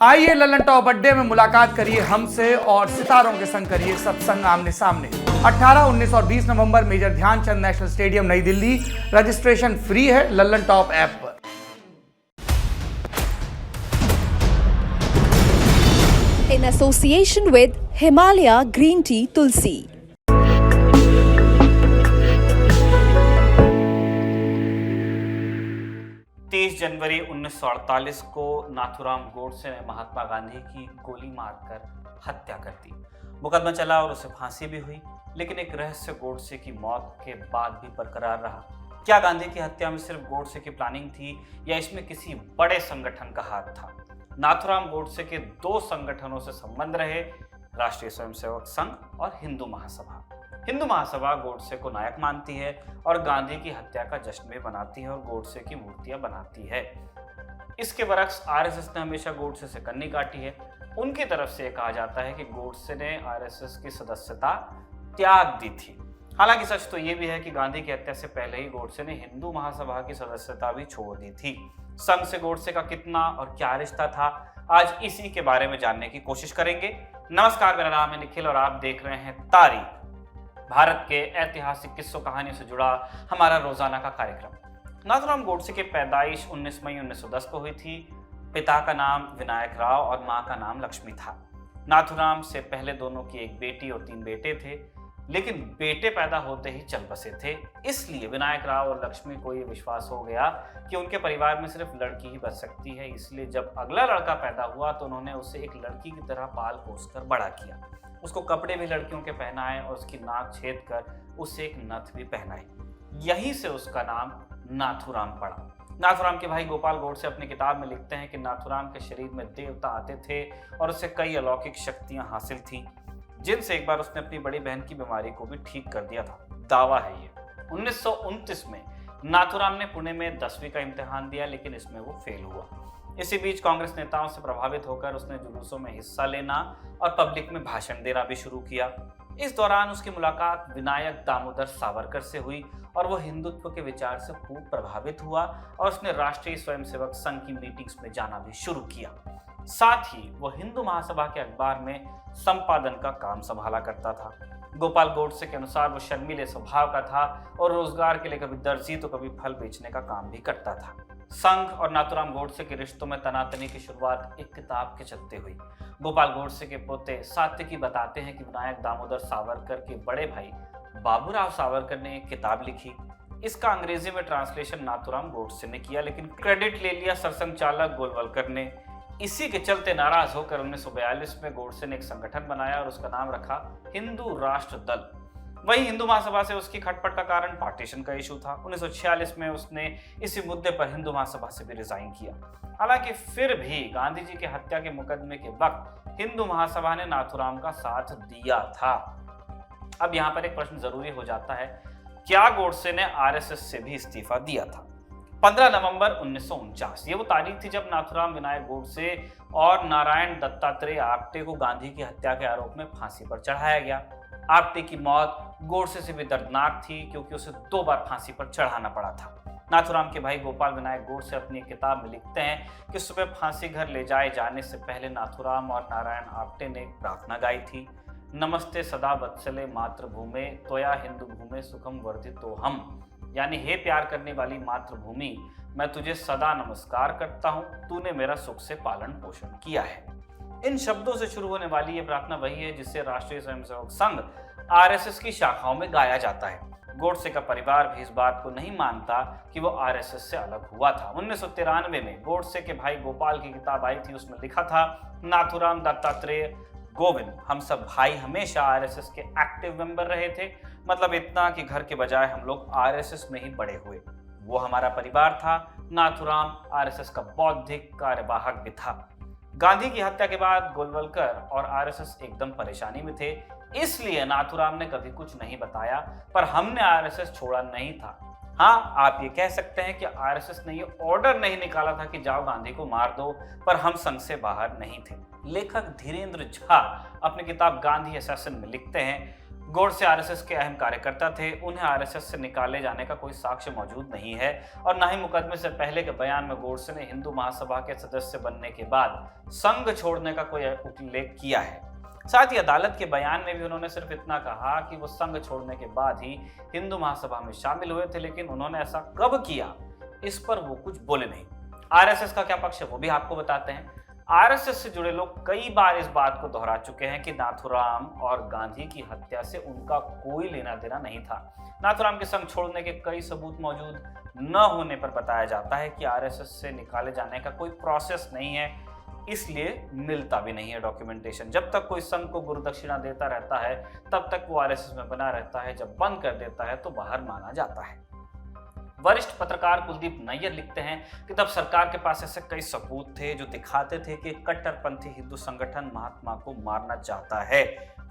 आइए लल्लन टॉप अड्डे में मुलाकात करिए हमसे और सितारों के संग करिए सत्संग आमने सामने। 18, 19 और 20 नवंबर मेजर ध्यानचंद नेशनल स्टेडियम नई दिल्ली। रजिस्ट्रेशन फ्री है लल्लन टॉप ऐप पर। In association with Himalaya Green Tea Tulsi. 30 जनवरी 1948 को नाथूराम गोडसे ने महात्मा गांधी की गोली मारकर हत्या कर दी। मुकदमा चला और उसे फांसी भी हुई, लेकिन एक रहस्य गोडसे की मौत के बाद भी बरकरार रहा। क्या गांधी की हत्या में सिर्फ गोडसे की प्लानिंग थी या इसमें किसी बड़े संगठन का हाथ था? नाथूराम गोडसे के दो संगठनों से संबंध रहे, राष्ट्रीय स्वयंसेवक संघ और हिंदू महासभा। हिंदू महासभा गोडसे को नायक मानती है और गांधी की हत्या का जश्न भी मनाती है और गोडसे की मूर्तियां बनाती है। इसके बरक्स आरएसएस ने हमेशा गोडसे से कन्नी काटी है। उनकी तरफ से कहा जाता है कि गोडसे ने आरएसएस की सदस्यता त्याग दी थी। हालांकि सच तो यह भी है कि गांधी की हत्या से पहले ही गोडसे ने हिंदू महासभा की सदस्यता भी छोड़ दी थी। संघ से गोडसे का कितना और क्या रिश्ता था, आज इसी के बारे में जानने की कोशिश करेंगे। नमस्कार, मेरा नाम है निखिल और आप देख रहे हैं तारीख, भारत के ऐतिहासिक किस्सों कहानियों से जुड़ा हमारा रोजाना का कार्यक्रम। नाथूराम गोडसे की पैदाइश 19 मई 1910 को हुई थी। पिता का नाम विनायक राव और मां का नाम लक्ष्मी था। नाथूराम से पहले दोनों की एक बेटी और 3 बेटे थे, लेकिन बेटे पैदा होते ही चल बसे थे। इसलिए विनायक राव और लक्ष्मी को यह विश्वास हो गया कि उनके परिवार में सिर्फ लड़की ही बच सकती है। इसलिए जब अगला लड़का पैदा हुआ तो उन्होंने उसे एक लड़की की तरह पाल पोस कर बड़ा किया। उसको कपड़े भी लड़कियों के पहनाए और उसकी नाक छेद कर उसे एक नथ भी पहनाई। यहीं से उसका नाम नाथूराम पड़ा। नाथूराम के भाई गोपाल गोडसे अपनी किताब में लिखते हैं कि नाथूराम के शरीर में देवता आते थे और उसे कई अलौकिक शक्तियां हासिल थीं, जिनसे एक बार उसने अपनी बड़ी बहन की बीमारी को भी ठीक कर दिया था। दावा है ये। 1929 में नाथूराम ने पुणे में 10वीं का इम्तिहान दिया, लेकिन इसमें वो फेल हुआ। इसी बीच कांग्रेस नेताओं से प्रभावित होकर उसने जुलूसों में हिस्सा लेना और पब्लिक में भाषण देना भी शुरू किया। इस दौरान उसकी मुलाकात विनायक दामोदर सावरकर से हुई और वो हिंदुत्व के विचार से खूब प्रभावित हुआ और उसने राष्ट्रीय स्वयंसेवक संघ की मीटिंग्स में जाना भी शुरू किया। साथ ही वो हिंदू महासभा के अखबार में संपादन का काम संभाला करता था। गोपाल गोडसे के अनुसार वो शर्मीले स्वभाव का था और रोजगार के लिए कभी दर्जी तो कभी फल बेचने का काम भी करता था। संघ और नाथूराम गोडसे के रिश्तों में तनातनी की शुरुआत एक किताब के चलते हुई। गोपाल गोडसे के पोते सात्यकी बताते हैं कि विनायक दामोदर सावरकर के बड़े भाई बाबूराव सावरकर ने एक किताब लिखी। इसका अंग्रेजी में ट्रांसलेशन नाथूराम गोडसे ने किया, लेकिन क्रेडिट ले लिया सरसंघ चालक गोलवलकर ने। इसी के चलते नाराज होकर 1942 में गोडसे ने एक संगठन बनाया और उसका नाम रखा हिंदू राष्ट्र दल। वही हिंदू महासभा से उसकी खटपट का कारण पार्टीशन का इशू था। 1946 में उसने इसी मुद्दे पर हिंदू महासभा से भी रिजाइन किया। हालांकि फिर भी गांधी जी की हत्या के मुकदमे के वक्त हिंदू महासभा ने नाथूराम का साथ दिया था। अब यहाँ पर एक प्रश्न जरूरी हो जाता है, क्या गोडसे ने आरएसएस से भी इस्तीफा दिया था? 15 नवंबर 1949 ये वो तारीख थी जब नाथूराम विनायक गोडसे और नारायण दत्तात्रेय आप्टे को गांधी की हत्या के आरोप में फांसी पर चढ़ाया गया। आप्टे की मौत गोडसे से भी दर्दनाक थी, क्योंकि उसे 2 बार फांसी पर चढ़ाना पड़ा था। नाथूराम के भाई गोपाल विनायक गोडसे अपनी किताब में लिखते हैं कि सुबह फांसी घर ले जाए जाने से पहले नाथूराम और नारायण आप्टे ने एक प्रार्थना गाई थी। नमस्ते सदा वत्सले मातृभूमे त्वया हिंदू भूमे सुखम वर्धितो हम, यानी हे प्यार करने वाली मातृभूमि, मैं तुझे सदा नमस्कार करता हूँ, तूने मेरा सुख से पालन पोषण किया है। इन शब्दों से शुरू होने वाली ये प्रार्थना वही है जिससे राष्ट्रीय स्वयंसेवक संघ आरएसएस की शाखाओं में गाया जाता है। गोडसे का परिवार भी इस बात को नहीं मानता कि वो आरएसएस से अलग हुआ था। 1993 में गोडसे के भाई गोपाल की किताब आई थी, उसमें लिखा था, नाथूराम दत्तात्रेय गोविंद, हम सब भाई हमेशा आरएसएस के एक्टिव मेंबर रहे थे। मतलब इतना कि घर के बजाय हम लोग आरएसएस में ही बड़े हुए। वो हमारा परिवार था। नाथूराम आरएसएस का बौद्धिक कार्यवाहक भी था। गांधी की हत्या के बाद गोलवलकर और आरएसएस एकदम परेशानी में थे, इसलिए नाथूराम ने कभी कुछ नहीं बताया, पर हमने आरएसएस छोड़ा नहीं था। हाँ, आप ये कह सकते हैं कि आरएसएस ने ये ऑर्डर नहीं निकाला था कि जाओ गांधी को मार दो, पर हम संघ से बाहर नहीं थे। लेखक धीरेन्द्र झा अपनी किताब गांधी असैसिन में लिखते हैं, गोडसे आरएसएस के अहम कार्यकर्ता थे, उन्हें आरएसएस से निकाले जाने का कोई साक्ष्य मौजूद नहीं है और न ही मुकदमे से पहले के बयान में गोडसे ने हिंदू महासभा के सदस्य बनने के बाद संघ छोड़ने का कोई उल्लेख किया है। साथ ही अदालत के बयान में भी उन्होंने सिर्फ इतना कहा कि वो संघ छोड़ने के बाद ही हिंदू महासभा में शामिल हुए थे, लेकिन उन्होंने ऐसा कब किया इस पर वो कुछ बोले नहीं। आरएसएस का क्या पक्ष है वो भी आपको बताते हैं। आरएसएस से जुड़े लोग कई बार इस बात को दोहरा चुके हैं कि नाथूराम और गांधी की हत्या से उनका कोई लेना देना नहीं था। नाथूराम के संग छोड़ने के कई सबूत मौजूद न होने पर बताया जाता है कि आरएसएस से निकाले जाने का कोई प्रोसेस नहीं है, इसलिए मिलता भी नहीं है डॉक्यूमेंटेशन। जब तक कोई संघ को गुरु दक्षिणा देता रहता है तब तक वो आरएसएस में बना रहता है, जब बंद कर देता है तो बाहर माना जाता है। वरिष्ठ पत्रकार कुलदीप नैयर लिखते हैं कि तब सरकार के पास ऐसे कई सबूत थे जो दिखाते थे कि कट्टरपंथी हिंदू संगठन महात्मा को मारना चाहता है।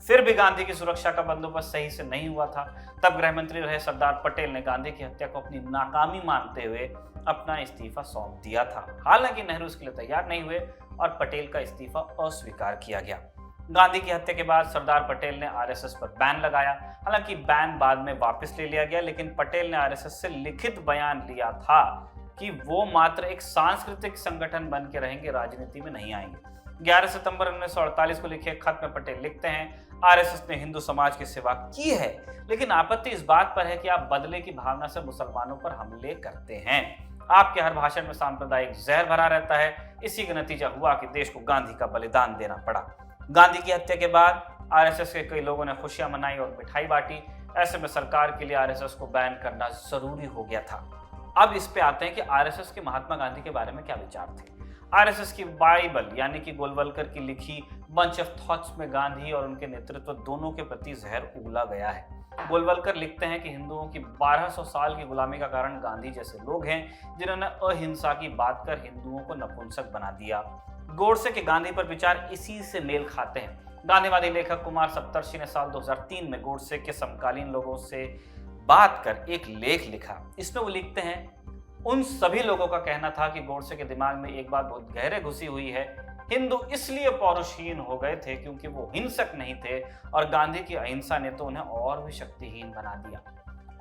फिर भी गांधी की सुरक्षा का बंदोबस्त सही से नहीं हुआ था। तब गृह मंत्री रहे सरदार पटेल ने गांधी की हत्या को अपनी नाकामी मानते हुए अपना इस्तीफा सौंप दिया था। हालांकि नेहरू इसके लिए तैयार नहीं हुए और पटेल का इस्तीफा अस्वीकार किया गया। गांधी की हत्या के बाद सरदार पटेल ने आरएसएस पर बैन लगाया। हालांकि बैन बाद में वापस ले लिया गया, लेकिन पटेल ने आरएसएस से लिखित बयान लिया था कि वो मात्र एक सांस्कृतिक संगठन बन के रहेंगे, राजनीति में नहीं आएंगे। 11 सितंबर 1948 को लिखे खत में पटेल लिखते हैं, आरएसएस ने हिंदू समाज की सेवा की है, लेकिन आपत्ति इस बात पर है कि आप बदले की भावना से मुसलमानों पर हमले करते हैं। आपके हर भाषण में सांप्रदायिक जहर भरा रहता है। इसी का नतीजा हुआ कि देश को गांधी का बलिदान देना पड़ा। गांधी की हत्या के बाद आरएसएस के कई लोगों ने खुशियां मनाई और मिठाई बांटी। ऐसे में सरकार के लिए आरएसएस को बैन करना जरूरी हो गया था। अब इस पे आते हैं कि आरएसएस के महात्मा गांधी के बारे में क्या विचार थे। आरएसएस की बाइबल यानी कि गोलवलकर की लिखी बंच ऑफ थॉट्स में गांधी और उनके नेतृत्व दोनों के प्रति जहर उगला गया है। गोलवलकर लिखते हैं कि हिंदुओं की 1200 साल की गुलामी का कारण गांधी जैसे लोग हैं जिन्होंने अहिंसा की बात कर हिंदुओं को नपुंसक बना दिया। गोडसे के गांधी पर विचार इसी से मेल खाते हैं। गांधीवादी लेखक कुमार सप्तर्षि ने साल 2003 में गोडसे के समकालीन लोगों से बात कर एक लेख लिखा। इसमें वो लिखते हैं, उन सभी लोगों का कहना था कि गोडसे के दिमाग में एक बात बहुत गहरे घुसी हुई है। हिंदू इसलिए पौरुषहीन हो गए थे क्योंकि वो हिंसक नहीं थे और गांधी की अहिंसा ने तो उन्हें और भी शक्तिहीन बना दिया।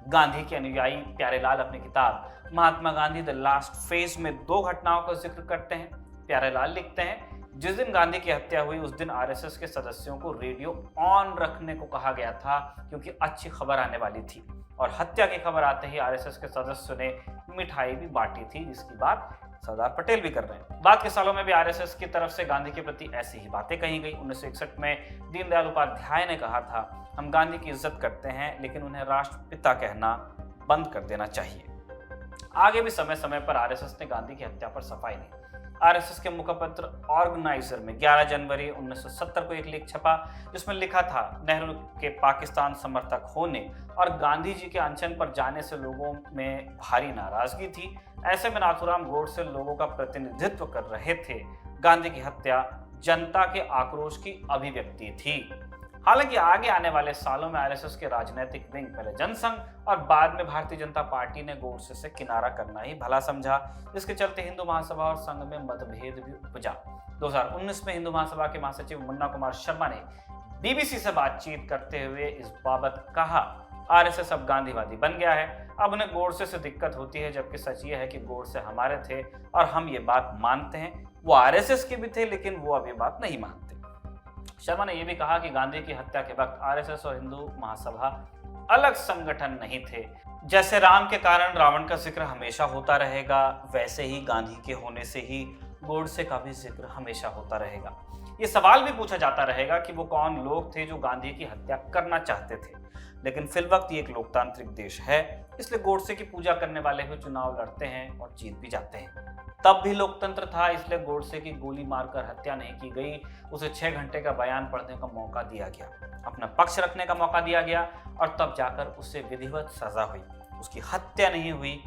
गांधी के अनुयायी प्यारेलाल अपनी किताब Mahatma Gandhi the last phase में 2 घटनाओं का जिक्र करते हैं। प्यारेलाल लिखते हैं, जिस दिन गांधी की हत्या हुई उस दिन आरएसएस के सदस्यों को रेडियो ऑन रखने को कहा गया था क्योंकि अच्छी खबर आने वाली थी, और हत्या की खबर आते ही आरएसएस के सदस्यों ने मिठाई भी बांटी थी, जिसकी बात सरदार पटेल भी कर रहे हैं। बाद के सालों में भी आरएसएस की तरफ से गांधी के प्रति ऐसी ही बातें कही गई। 1961 में दीनदयाल उपाध्याय ने कहा था, हम गांधी की इज्जत करते हैं लेकिन उन्हें राष्ट्रपिता कहना बंद कर देना चाहिए। आगे भी समय समय पर आरएसएस ने गांधी की हत्या पर सफाई नहीं। आरएसएस के मुखपत्र ऑर्गेनाइजर में 11 जनवरी 1970 को एक लेख छपा जिसमें लिखा था, नेहरू के पाकिस्तान समर्थक होने और गांधी जी के अनशन पर जाने से लोगों में भारी नाराजगी थी। ऐसे में नाथूराम गोडसे लोगों का प्रतिनिधित्व कर रहे थे। गांधी की हत्या जनता के आक्रोश की अभिव्यक्ति थी। हालांकि आगे आने वाले सालों में आरएसएस के राजनीतिक विंग पहले जनसंघ और बाद में भारतीय जनता पार्टी ने गोडसे से किनारा करना ही भला समझा, जिसके चलते हिंदू महासभा और संघ में मतभेद भी उपजा। 2019 में हिंदू महासभा के महासचिव मुन्ना कुमार शर्मा ने बीबीसी से बातचीत करते हुए इस बाबत कहा, आरएसएस अब गांधीवादी बन गया है, अब उन्हें गोडसे से दिक्कत होती है, जबकि सच ये है कि गोडसे हमारे थे और हम ये बात मानते हैं। वो आरएसएस के भी थे लेकिन वो अब ये बात नहीं मानते। शर्मा ने यह भी कहा कि गांधी की हत्या के वक्त आरएसएस और हिंदू महासभा अलग संगठन नहीं थे। जैसे राम के कारण रावण का जिक्र हमेशा होता रहेगा, वैसे ही गांधी के होने से ही गोडसे का भी जिक्र हमेशा होता रहेगा। ये सवाल भी पूछा जाता रहेगा कि वो कौन लोग थे जो गांधी की हत्या करना चाहते थे, लेकिन फिल वक्त ये एक लोकतांत्रिक देश है, इसलिए गोडसे की पूजा करने वाले भी चुनाव लड़ते हैं और जीत भी जाते हैं। तब भी लोकतंत्र था, इसलिए गोडसे की गोली मारकर हत्या नहीं की गई, उसे 6 घंटे का बयान पढ़ने का मौका दिया गया, अपना पक्ष रखने का मौका दिया गया और तब जाकर उसे विधिवत सजा हुई। उसकी हत्या नहीं हुई,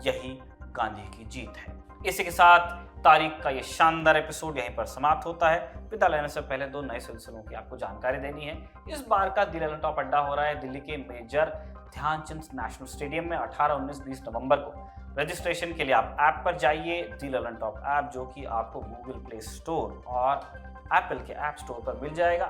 यही गांधी की जीत है। इसी के साथ तारीख का ये शानदार एपिसोड यहीं पर समाप्त होता है। विदा लेने से पहले 2 नए सिलसिलों की आपको जानकारी देनी है। इस बार का दी ललन टॉप अड्डा हो रहा है दिल्ली के मेजर ध्यानचंद नेशनल स्टेडियम में 18, 19, 20 नवंबर को। रजिस्ट्रेशन के लिए आप ऐप पर जाइए, दी ललन टॉप ऐप, जो कि आपको गूगल प्ले स्टोर और एप्पल के ऐप स्टोर पर मिल जाएगा।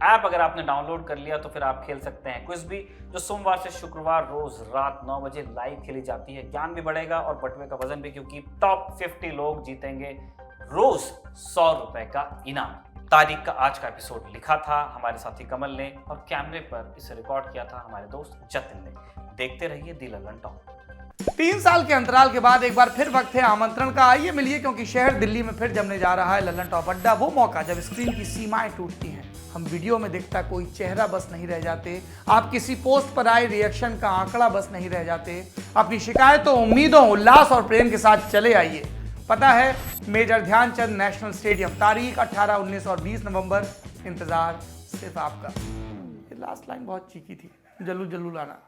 ऐप अगर आपने डाउनलोड कर लिया तो फिर आप खेल सकते हैं क्विज भी, जो सोमवार से शुक्रवार रोज रात 9 बजे लाइव खेली जाती है। ज्ञान भी बढ़ेगा और बटुए का वजन भी, क्योंकि टॉप 50 लोग जीतेंगे रोज 100 रुपए का इनाम। तारीख का आज का एपिसोड लिखा था हमारे साथी कमल ने और कैमरे पर इसे रिकॉर्ड किया था हमारे दोस्त जतिन ने। देखते रहिए दी लल्लन टॉप। 3 साल के अंतराल के बाद एक बार फिर वक्त है आमंत्रण का। आइए मिलिए, क्योंकि शहर दिल्ली में फिर जमने जा रहा है लल्लन टॉप अड्डा। वो मौका जब स्क्रीन की सीमाएं टूटती हैं, हम वीडियो में दिखता कोई चेहरा बस नहीं रह जाते, आप किसी पोस्ट पर आए रिएक्शन का आंकड़ा बस नहीं रह जाते। अपनी शिकायतों, उम्मीदों, उल्लास और प्रेम के साथ चले आइए। पता है, मेजर ध्यानचंद नेशनल स्टेडियम, तारीख 18, 19 और 20 नवंबर। इंतजार सिर्फ आपका। ये लास्ट लाइन बहुत चीखी थी, जल्लू जल्लू लाना।